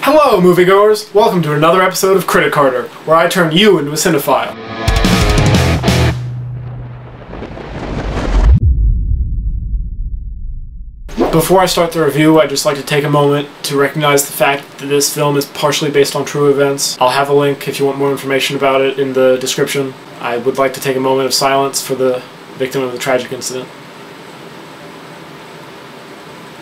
Hello, moviegoers! Welcome to another episode of CritiCarter, where I turn you into a cinephile. Before I start the review, I'd just like to take a moment to recognize the fact that this film is partially based on true events. I'll have a link if you want more information about it in the description. I would like to take a moment of silence for the victim of the tragic incident.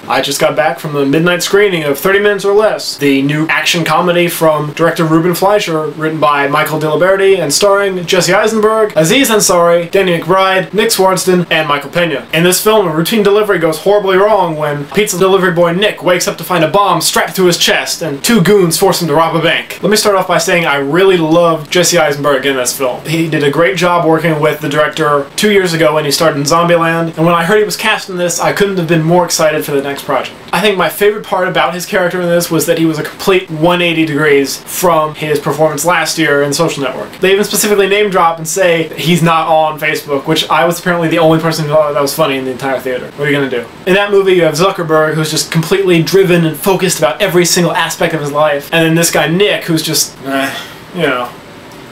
I just got back from the midnight screening of 30 Minutes or Less, the new action comedy from director Ruben Fleischer, written by Michael DeLiberti and starring Jesse Eisenberg, Aziz Ansari, Danny McBride, Nick Swardston, and Michael Pena. In this film, a routine delivery goes horribly wrong when pizza delivery boy Nick wakes up to find a bomb strapped to his chest and two goons force him to rob a bank. Let me start off by saying I really loved Jesse Eisenberg in this film. He did a great job working with the director 2 years ago when he started in Zombieland, and when I heard he was cast in this, I couldn't have been more excited for the next project. I think my favorite part about his character in this was that he was a complete 180 degrees from his performance last year in Social Network. They even specifically name drop and say that he's not on Facebook, which I was apparently the only person who thought that was funny in the entire theater. What are you gonna do? In that movie you have Zuckerberg, who's just completely driven and focused about every single aspect of his life, and then this guy Nick, who's just, you know,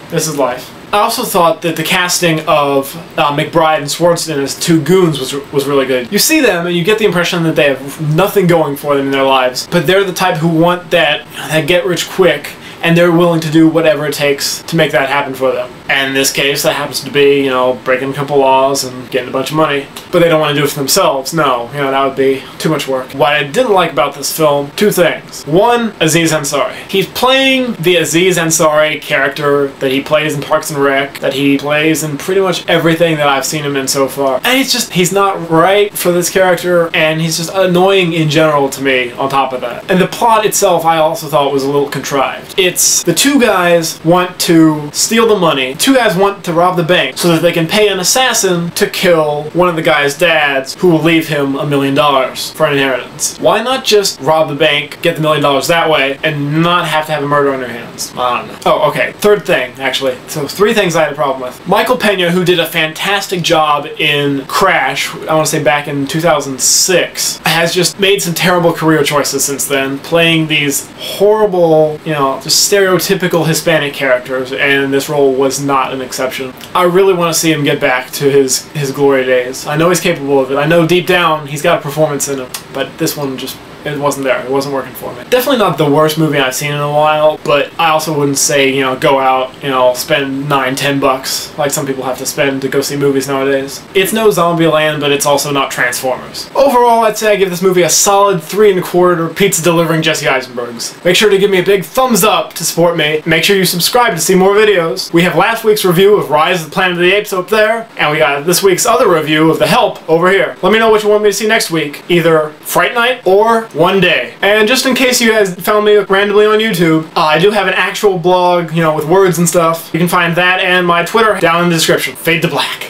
this is life. I also thought that the casting of McBride and Swardston as two goons was really good. You see them and you get the impression that they have nothing going for them in their lives, but they're the type who want that get rich quick, and they're willing to do whatever it takes to make that happen for them. And in this case, that happens to be, you know, breaking a couple laws and getting a bunch of money. But they don't want to do it for themselves. No, you know, that would be too much work. What I didn't like about this film, two things. One, Aziz Ansari. He's playing the Aziz Ansari character that he plays in Parks and Rec, that he plays in pretty much everything that I've seen him in so far. And he's not right for this character, and he's just annoying in general to me on top of that. And the plot itself I also thought was a little contrived. It's the two guys want to steal the money. Two guys want to rob the bank so that they can pay an assassin to kill one of the guy's dads, who will leave him $1 million for an inheritance. Why not just rob the bank, get the $1 million that way, and not have to have a murder on your hands? I don't know. Oh, okay. Third thing, actually. So three things I had a problem with. Michael Pena, who did a fantastic job in Crash, I want to say back in 2006, has just made some terrible career choices since then, playing these horrible, you know, just stereotypical Hispanic characters, and this role was not an exception. I really want to see him get back to his glory days. I know he's capable of it. I know deep down he's got a performance in him, but this one just, it wasn't there. It wasn't working for me. Definitely not the worst movie I've seen in a while, but I also wouldn't say, you know, go out, you know, spend $9–10 like some people have to spend to go see movies nowadays. It's no Zombieland, but it's also not Transformers. Overall, I'd say I give this movie a solid 3 1/4 pizza delivering Jesse Eisenbergs. Make sure to give me a big thumbs up to support me. Make sure you subscribe to see more videos. We have last week's review of Rise of the Planet of the Apes up there, and we got this week's other review of The Help over here. Let me know what you want me to see next week, either Fright Night or One Day. And just in case you guys found me randomly on YouTube, I do have an actual blog, you know, with words and stuff. You can find that and my Twitter down in the description. Fade to black.